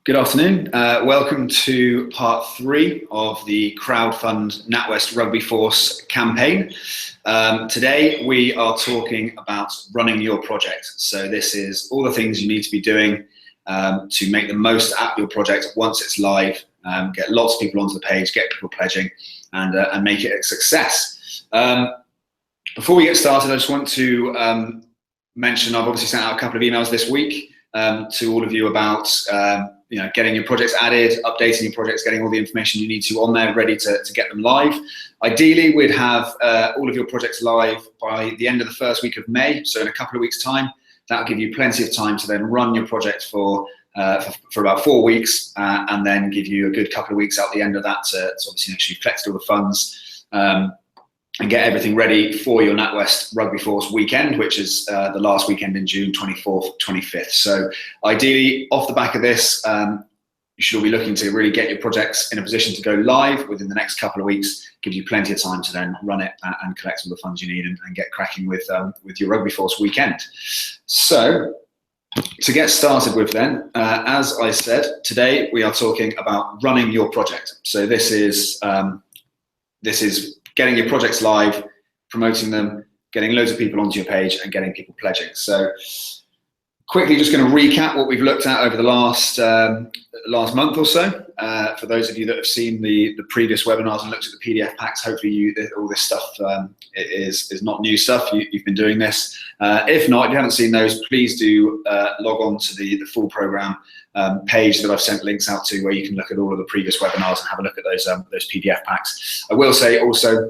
Good afternoon. Welcome to part 3 of the Crowdfund NatWest RugbyForce campaign. Today we are talking about running your project. So this is all the things you need to be doing to make the most out of your project once it's live, get lots of people onto the page, get people pledging, and make it a success. Before we get started, I just want to mention I've obviously sent out a couple of emails this week to all of you about getting your projects added, updating your projects, getting all the information you need to on there, ready to get them live. Ideally, we'd have all of your projects live by the end of the first week of May, so in a couple of weeks' time. That'll give you plenty of time to then run your project for about 4 weeks, and then give you a good couple of weeks out the end of that to obviously make sure you've collected all the funds and get everything ready for your NatWest RugbyForce weekend, which is the last weekend in June, 24th, 25th. So ideally, off the back of this, you should all be looking to really get your projects in a position to go live within the next couple of weeks, give you plenty of time to then run it and collect all the funds you need and get cracking with your RugbyForce weekend. So to get started with then, as I said, today we are talking about running your project. So this is getting your projects live, promoting them, getting loads of people onto your page and getting people pledging. So quickly just going to recap what we've looked at over the last month or so. For those of you that have seen the previous webinars and looked at the PDF packs, hopefully all this stuff is not new stuff. You've been doing this. If not, if you haven't seen those, please do log on to the full program page that I've sent links out to, where you can look at all of the previous webinars and have a look at those PDF packs. I will say also,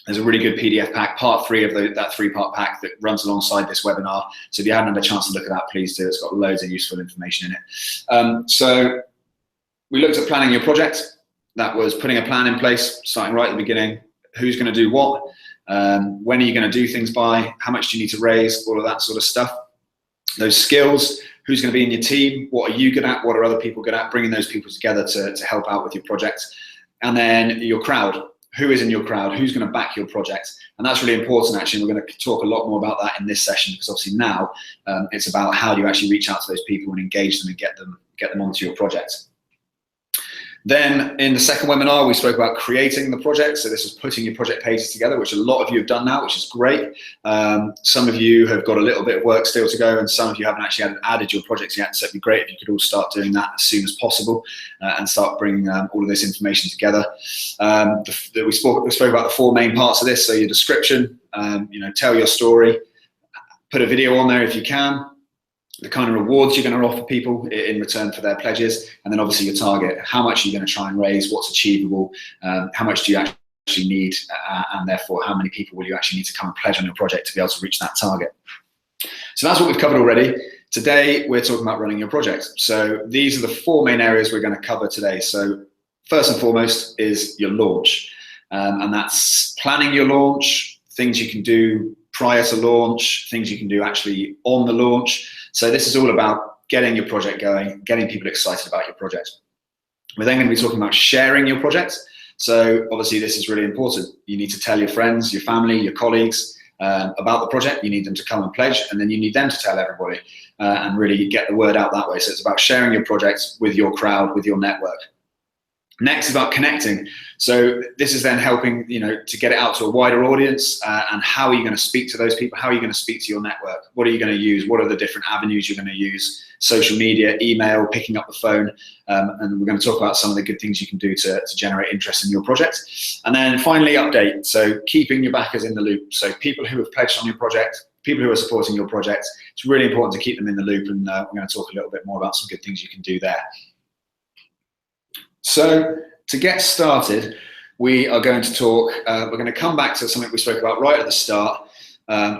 there's a really good PDF pack, part 3 of that 3-part pack that runs alongside this webinar. So if you haven't had a chance to look at that, please do. It's got loads of useful information in it. So we looked at planning your project. That was putting a plan in place, starting right at the beginning. Who's going to do what? When are you going to do things by? How much do you need to raise? All of that sort of stuff. Those skills. Who's going to be in your team? What are you good at? What are other people good at? Bringing those people together to help out with your project. And then your crowd. Who is in your crowd? Who's going to back your project? And that's really important, actually. We're going to talk a lot more about that in this session, because obviously now it's about how do you actually reach out to those people and engage them and get them onto your project. Then in the second webinar, we spoke about creating the project. So this is putting your project pages together, which a lot of you have done now, which is great. Some of you have got a little bit of work still to go, and some of you haven't actually added your projects yet. So it'd be great if you could all start doing that as soon as possible and start bringing all of this information together. We spoke about the 4 main parts of this. So your description, tell your story, put a video on there if you can, the kind of rewards you're going to offer people in return for their pledges, and then obviously your target. How much are you going to try and raise? What's achievable? How much do you actually need? And therefore, how many people will you actually need to come and pledge on your project to be able to reach that target? So that's what we've covered already. Today, we're talking about running your project. So these are the 4 main areas we're going to cover today. So first and foremost is your launch. And that's planning your launch, things you can do prior to launch, things you can do actually on the launch. So this is all about getting your project going, getting people excited about your project. We're then going to be talking about sharing your project. So obviously this is really important. You need to tell your friends, your family, your colleagues about the project. You need them to come and pledge, and then you need them to tell everybody and really get the word out that way. So it's about sharing your project with your crowd, with your network. Next is about connecting. So this is then helping, to get it out to a wider audience, and how are you going to speak to those people? How are you going to speak to your network? What are you going to use? What are the different avenues you're going to use? Social media, email, picking up the phone, and we're going to talk about some of the good things you can do to generate interest in your project. And then finally, update. So keeping your backers in the loop. So people who have pledged on your project, people who are supporting your project, it's really important to keep them in the loop, and we're going to talk a little bit more about some good things you can do there. So to get started, we are going to talk, we're going to come back to something we spoke about right at the start,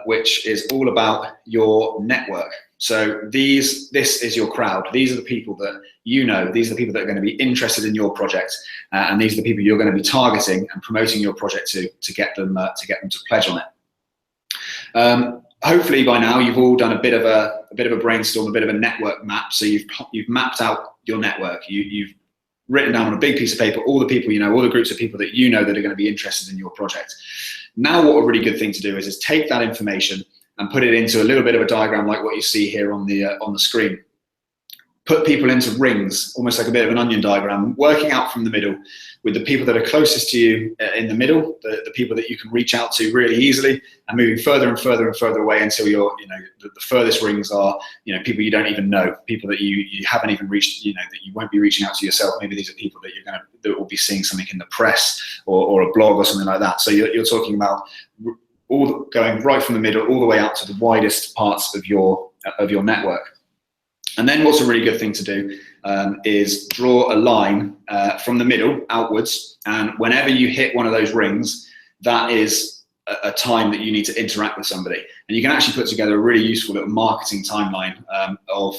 which is all about your network. So this is your crowd. These are the people that you know. These are the people that are going to be interested in your project, and these are the people you're going to be targeting and promoting your project to get them to pledge on it. Hopefully by now you've all done a bit of a brainstorm, a bit of a network map. So you've mapped out your network. You've written down on a big piece of paper all the people you know, all the groups of people that you know that are going to be interested in your project. Now what a really good thing to do is take that information and put it into a little bit of a diagram like what you see here on the screen. put people into rings, almost like a bit of an onion diagram, working out from the middle with the people that are closest to you in the middle, the people that you can reach out to really easily, and moving further and further and further away until you're, the furthest rings are, people you don't even know, people that you haven't even reached, that you won't be reaching out to yourself. Maybe these are people that that will be seeing something in the press or a blog or something like that. So you're talking about going right from the middle all the way out to the widest parts of your network. And then what's a really good thing to do is draw a line from the middle outwards, and whenever you hit one of those rings, that is a time that you need to interact with somebody. And you can actually put together a really useful little marketing timeline of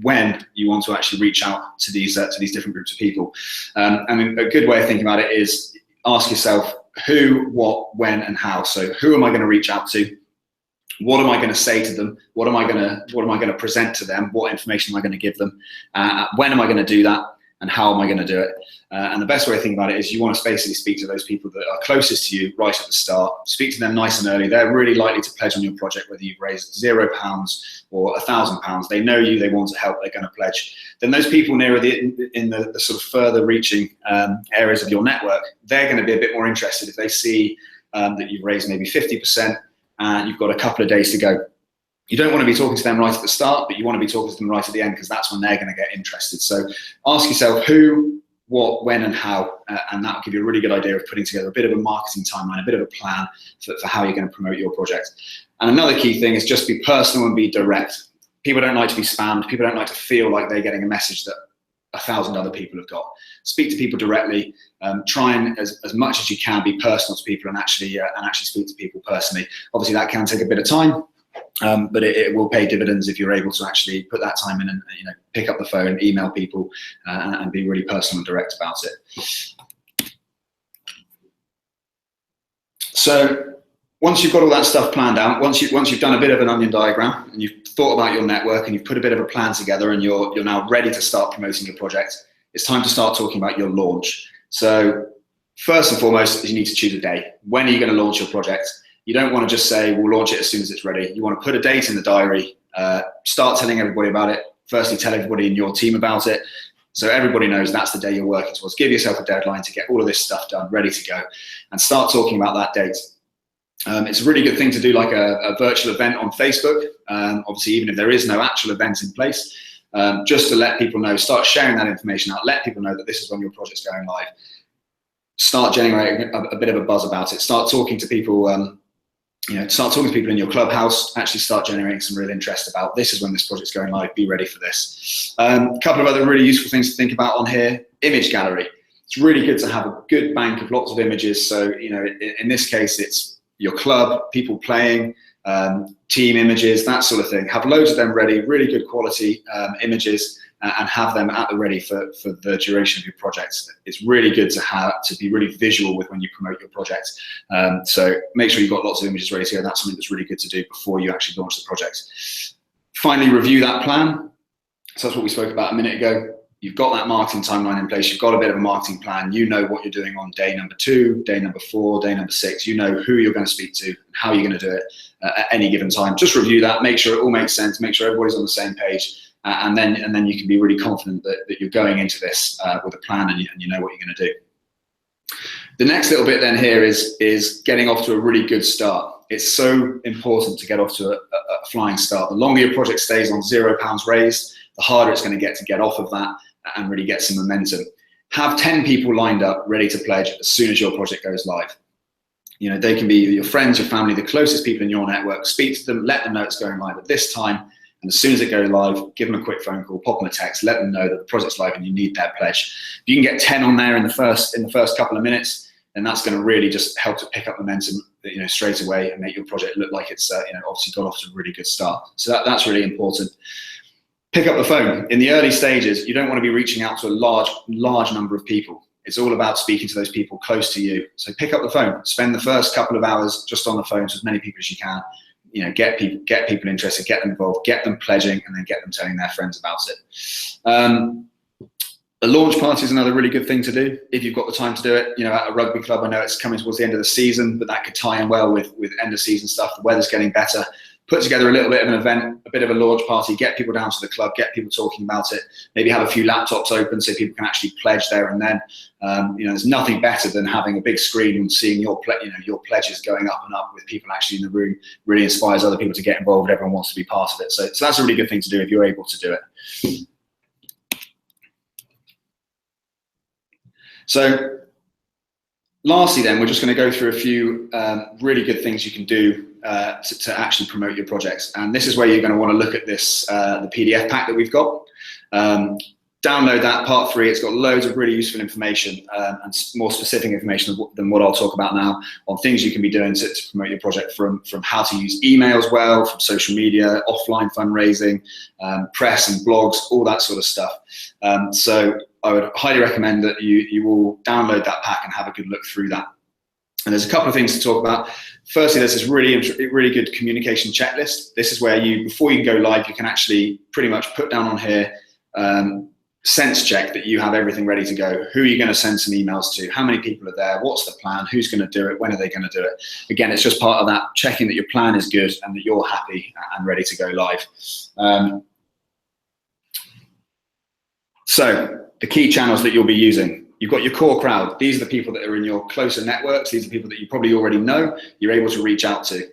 when you want to actually reach out to these different groups of people. And a good way of thinking about it is ask yourself who, what, when, and how. So who am I going to reach out to? What am I going to say to them? What am I going to present to them? What information am I going to give them? When am I going to do that? And how am I going to do it? And the best way to think about it is you want to basically speak to those people that are closest to you right at the start. Speak to them nice and early. They're really likely to pledge on your project, whether you've raised £0 or £1,000. They know you, they want to help, they're going to pledge. Then those people nearer in the sort of further reaching areas of your network, they're going to be a bit more interested if they see that you've raised maybe 50%, and you've got a couple of days to go. You don't want to be talking to them right at the start, but you want to be talking to them right at the end, because that's when they're going to get interested. So ask yourself who, what, when, and how, and that will give you a really good idea of putting together a bit of a marketing timeline, a bit of a plan for how you're going to promote your project. And another key thing is just be personal and be direct. People don't like to be spammed. People don't like to feel like they're getting a message that 1,000 other people have got. Speak to people directly. Try and as much as you can be personal to people and actually speak to people personally. Obviously that can take a bit of time, but it will pay dividends if you're able to actually put that time in and pick up the phone, email people, and be really personal and direct about it. So once you've got all that stuff planned out, once you've done a bit of an onion diagram and you've thought about your network and you've put a bit of a plan together and you're now ready to start promoting your project, it's time to start talking about your launch. So first and foremost is you need to choose a day. When are you going to launch your project? You don't want to just say, we'll launch it as soon as it's ready. You want to put a date in the diary, start telling everybody about it. Firstly, tell everybody in your team about it, so everybody knows that's the day you're working towards. Give yourself a deadline to get all of this stuff done, ready to go, and start talking about that date. It's a really good thing to do, like a virtual event on Facebook. Obviously, even if there is no actual event in place, just to let people know, start sharing that information out, let people know that this is when your project's going live. Start generating a bit of a buzz about it. Start talking to people, start talking to people in your clubhouse, actually start generating some real interest about this is when this project's going live, be ready for this. A couple of other really useful things to think about on here: image gallery. It's really good to have a good bank of lots of images. So, in this case, it's your club, people playing, team images, that sort of thing. Have loads of them ready, really good quality images, and have them at the ready for the duration of your project. It's really good to be really visual with when you promote your project. So make sure you've got lots of images ready to go. That's something that's really good to do before you actually launch the project. Finally, review that plan. So that's what we spoke about a minute ago. You've got that marketing timeline in place. You've got a bit of a marketing plan. You know what you're doing on day number 2, day number 4, day number 6. You know who you're going to speak to and how you're going to do it at any given time. Just review that. Make sure it all makes sense. Make sure everybody's on the same page. And then you can be really confident that you're going into this with a plan and you know what you're going to do. The next little bit then here is getting off to a really good start. It's so important to get off to a flying start. The longer your project stays on £0 raised, the harder it's going to get off of that and really get some momentum. Have 10 people lined up ready to pledge as soon as your project goes live. They can be your friends, your family, the closest people in your network. Speak to them, let them know it's going live at this time. And as soon as it goes live, give them a quick phone call, pop them a text, let them know that the project's live and you need their pledge. If you can get 10 on there in the first couple of minutes, then that's going to really just help to pick up momentum, straight away and make your project look like it's obviously got off to a really good start. So that's really important. Pick up the phone. In the early stages, you don't want to be reaching out to a large number of people. It's all about speaking to those people close to you. So pick up the phone. Spend the first couple of hours just on the phone to as many people as you can. Get people interested, get them involved, get them pledging, and then get them telling their friends about it. A launch party is another really good thing to do if you've got the time to do it. At a rugby club, I know it's coming towards the end of the season, but that could tie in well with end of season stuff. The weather's getting better. put together a little bit of an event, a bit of a launch party, get people down to the club, get people talking about it, maybe have a few laptops open so people can actually pledge there and then. There's nothing better than having a big screen and seeing your pledges going up and up with people actually in the room. Really inspires other people to get involved. Everyone wants to be part of it. So that's a really good thing to do if you're able to do it. So lastly then, we're just going to go through a few really good things you can do to actually promote your projects. And this is where you're going to want to look at this, the PDF pack that we've got. Download that, part 3. It's got loads of really useful information and more specific information than what I'll talk about now on things you can be doing to promote your project, from how to use emails well, from social media, offline fundraising, press and blogs, all that sort of stuff. So I would highly recommend that you all download that pack and have a good look through that. And there's a couple of things to talk about. Firstly, there's this really good communication checklist. This is where before you can go live, you can actually pretty much put down on here, sense check that you have everything ready to go. Who are you going to send some emails to? How many people are there? What's the plan? Who's going to do it? When are they going to do it? Again, it's just part of that, checking that your plan is good and that you're happy and ready to go live. So the key channels that you'll be using. You've got your core crowd. These are the people that are in your closer networks. These are people that you probably already know, you're able to reach out to.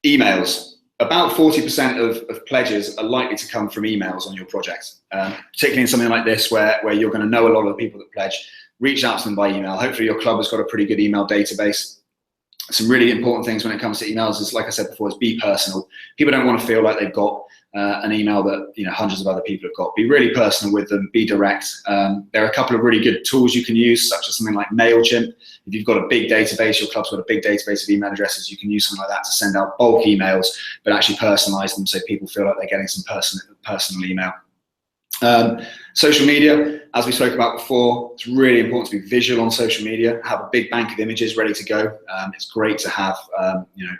Emails. About 40% of pledges are likely to come from emails on your project, particularly in something like this where you're going to know a lot of the people that pledge. Reach out to them by email. Hopefully your club has got a pretty good email database. Some really important things when it comes to emails is, like I said before, is be personal. People don't want to feel like they've got an email that hundreds of other people have got. Be really personal with them, be direct. There are a couple of really good tools you can use, such as something like MailChimp. If you've got a big database, your club's got a big database of email addresses, you can use something like that to send out bulk emails, but actually personalize them so people feel like they're getting some personal email. Social media, as we spoke about before, it's really important to be visual on social media. Have a big bank of images ready to go. It's great to have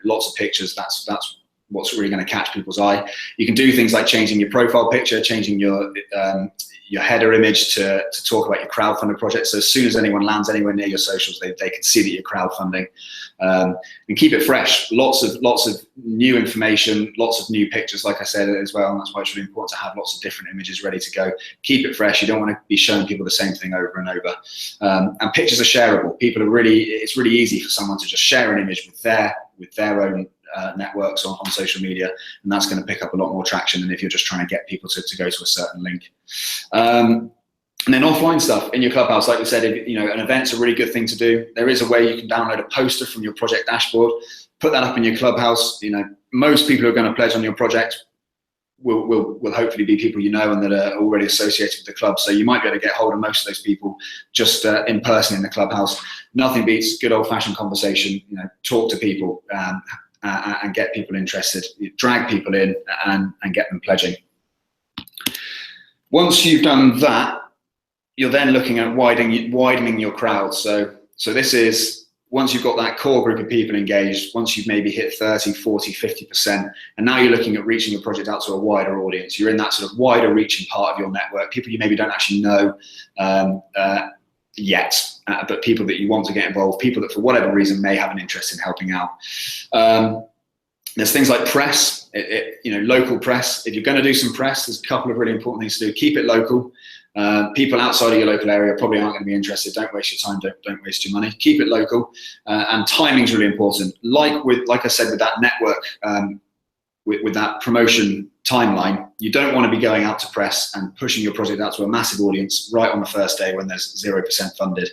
lots of pictures. That's what's really going to catch people's eye. You can do things like changing your profile picture, changing your header image to talk about your crowdfunding project. So as soon as anyone lands anywhere near your socials, they can see that you're crowdfunding. And keep it fresh. Lots of new information, lots of new pictures, like I said as well. And that's why it's really important to have lots of different images ready to go. Keep it fresh. You don't want to be showing people the same thing over and over. And pictures are shareable. It's really easy for someone to just share an image with their own networks on social media, and that's going to pick up a lot more traction than if you're just trying to get people to go to a certain link. And then offline stuff in your clubhouse, like we said, an event's a really good thing to do. There is a way you can download a poster from your project dashboard, put that up in your clubhouse. Most people who are going to pledge on your project will hopefully be people and that are already associated with the club. So you might be able to get hold of most of those people just in person in the clubhouse. Nothing beats good old-fashioned conversation. Talk to people and get people interested. Drag people in and get them pledging. Once you've done that, you're then looking at widening your crowd. So this is, once you've got that core group of people engaged, once you've maybe hit 30, 40, 50%, and now you're looking at reaching your project out to a wider audience. You're in that sort of wider reaching part of your network, people you maybe don't actually know yet, but people that you want to get involved, people that for whatever reason may have an interest in helping out. There's things like press, local press. If you're going to do some press, there's a couple of really important things to do. Keep it local. People outside of your local area probably aren't going to be interested. Don't waste your time. Don't waste your money. Keep it local. And timing is really important. Like I said, with that network, with that promotion timeline, you don't want to be going out to press and pushing your project out to a massive audience right on the first day when there's 0% funded.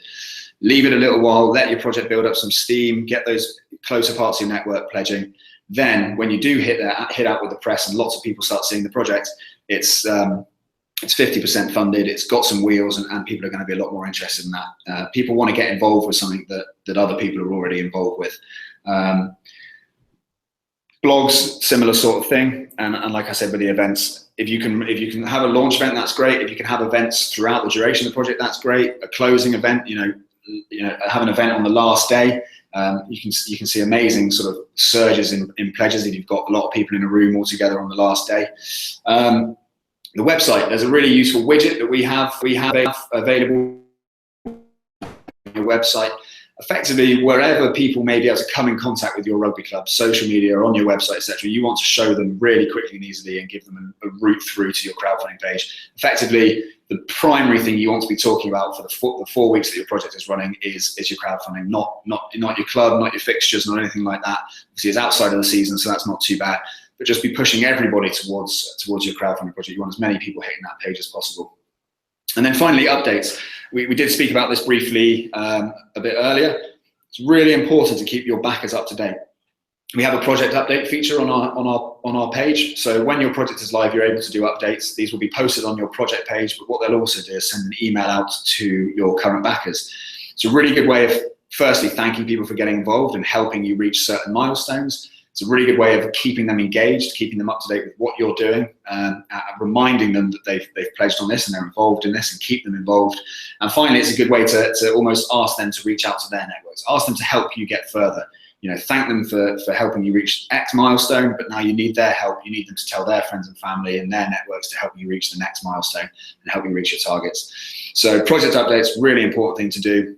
Leave it a little while. Let your project build up some steam. Get those closer parts of your network pledging. Then, when you do hit out with the press and lots of people start seeing the project, it's 50% funded, it's got some wheels, and people are going to be a lot more interested in that. People want to get involved with something that other people are already involved with. Blogs, similar sort of thing, and like I said with the events, if you can have a launch event, that's great. If you can have events throughout the duration of the project, that's great. A closing event, have an event on the last day. You can see amazing sort of surges in pledges if you've got a lot of people in a room all together on the last day. The website, there's a really useful widget that we have available on your website. effectively, wherever people may be able to come in contact with your rugby club, social media or on your website, etc., you want to show them really quickly and easily and give them a route through to your crowdfunding page. Effectively, the primary thing you want to be talking about for the 4 weeks that your project is running is your crowdfunding, not your club, not your fixtures, not anything like that. Obviously, it's outside of the season, so that's not too bad. But just be pushing everybody towards your crowdfunding project. You want as many people hitting that page as possible. And then finally, updates. We did speak about this briefly a bit earlier. It's really important to keep your backers up to date. We have a project update feature on our page. So when your project is live, you're able to do updates. These will be posted on your project page, but what they'll also do is send an email out to your current backers. It's a really good way of firstly thanking people for getting involved and helping you reach certain milestones. It's a really good way of keeping them engaged, keeping them up to date with what you're doing, reminding them that they've pledged on this and they're involved in this, and keep them involved. And finally, it's a good way to almost ask them to reach out to their networks, ask them to help you get further. You know, thank them for helping you reach X milestone, but now you need their help. You need them to tell their friends and family and their networks to help you reach the next milestone and help you reach your targets. So project updates, really important thing to do.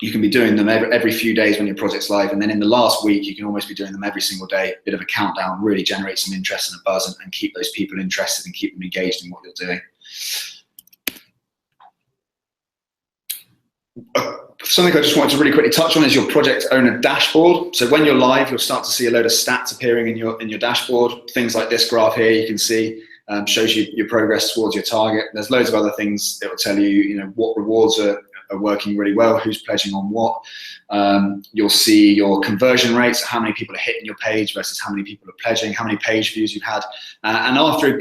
You can be doing them every few days when your project's live, and then in the last week, you can almost be doing them every single day. Bit of a countdown, really generate some interest and a buzz, and keep those people interested and keep them engaged in what you're doing. Something I just wanted to really quickly touch on is your project owner dashboard. So when you're live, you'll start to see a load of stats appearing in your dashboard. Things like this graph here, you can see, shows you your progress towards your target. There's loads of other things that will tell you, you know, what rewards are working really well, who's pledging on what. You'll see your conversion rates, how many people are hitting your page versus how many people are pledging, how many page views you've had. And after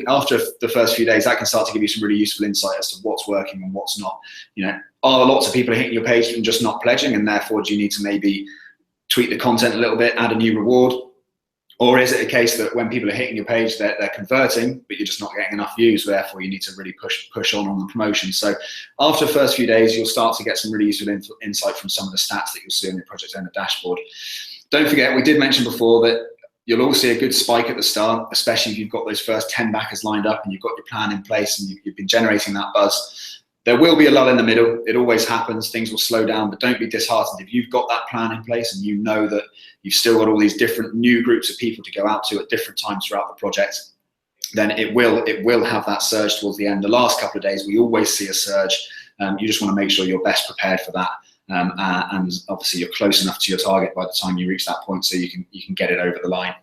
the first few days, that can start to give you some really useful insight as to what's working and what's not. You know, are lots of people hitting your page and just not pledging, and therefore do you need to maybe tweak the content a little bit, add a new reward? Or is it a case that when people are hitting your page, they're converting, but you're just not getting enough views, therefore you need to really push on the promotion? So after the first few days, you'll start to get some really useful insight from some of the stats that you'll see on your project owner dashboard. Don't forget, we did mention before that you'll all see a good spike at the start, especially if you've got those first 10 backers lined up and you've got your plan in place and you've been generating that buzz. There will be a lull in the middle. It always happens. Things will slow down, but don't be disheartened. If you've got that plan in place and you know that you've still got all these different new groups of people to go out to at different times throughout the project, then it will have that surge towards the end. The last couple of days, we always see a surge. You just want to make sure you're best prepared for that. And obviously you're close enough to your target by the time you reach that point so you can get it over the line.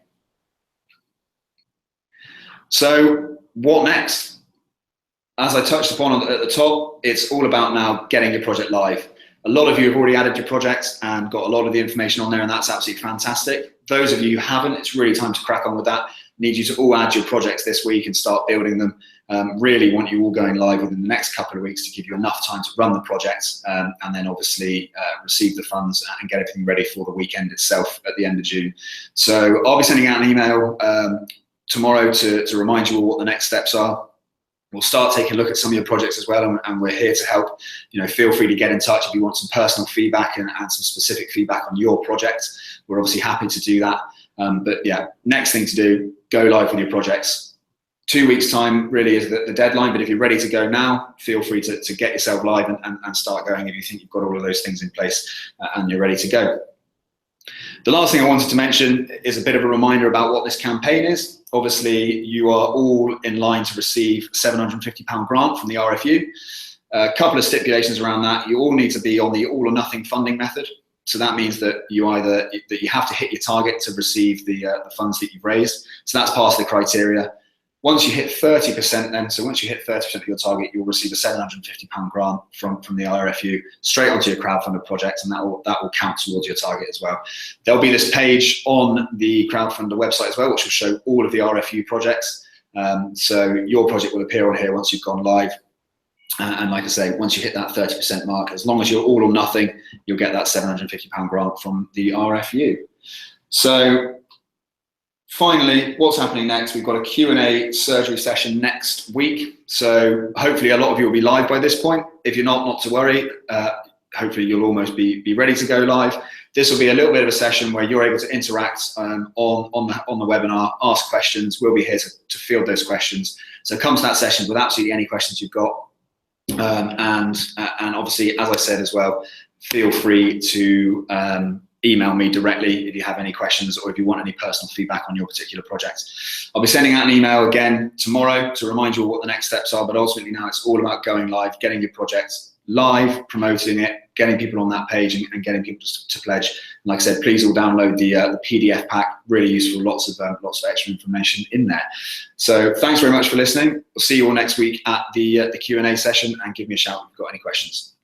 So what next? As I touched upon at the top, it's all about now getting your project live. A lot of you have already added your projects and got a lot of the information on there, and that's absolutely fantastic. Those of you who haven't, it's really time to crack on with that. Need you to all add your projects this week and start building them. Really want you all going live within the next couple of weeks to give you enough time to run the projects and then obviously receive the funds and get everything ready for the weekend itself at the end of June. So I'll be sending out an email tomorrow to remind you all what the next steps are. We'll start taking a look at some of your projects as well, and we're here to help. You know, feel free to get in touch if you want some personal feedback and some specific feedback on your project. We're obviously happy to do that. But yeah, next thing to do, go live with your projects. 2 weeks time really is the deadline, but if you're ready to go now, feel free to get yourself live and start going if you think you've got all of those things in place and you're ready to go. The last thing I wanted to mention is a bit of a reminder about what this campaign is. Obviously, you are all in line to receive a £750 grant from the RFU. A couple of stipulations around that. You all need to be on the all or nothing funding method. So that means that you have to hit your target to receive the funds that you've raised. So that's part of the criteria. Once you hit 30% then, so once you hit 30% of your target, you'll receive a £750 grant from the RFU straight onto your crowdfunded project, and that will count towards your target as well. There'll be this page on the crowdfunder website as well, which will show all of the RFU projects. So your project will appear on here once you've gone live. And like I say, once you hit that 30% mark, as long as you're all or nothing, you'll get that £750 grant from the RFU. So finally, what's happening next? We've got a Q&A surgery session next week. So hopefully a lot of you will be live by this point. If you're not to worry. Hopefully you'll almost be ready to go live. This will be a little bit of a session where you're able to interact on the webinar, ask questions. We'll be here to field those questions. So come to that session with absolutely any questions you've got. And obviously, as I said as well, feel free to email me directly if you have any questions or if you want any personal feedback on your particular project. I'll be sending out an email again tomorrow to remind you what the next steps are, but ultimately now it's all about going live, getting your project live, promoting it, getting people on that page and getting people to pledge. And like I said, please all download the PDF pack, really useful, lots of extra information in there. So thanks very much for listening. We'll see you all next week at the Q&A session, and give me a shout if you've got any questions.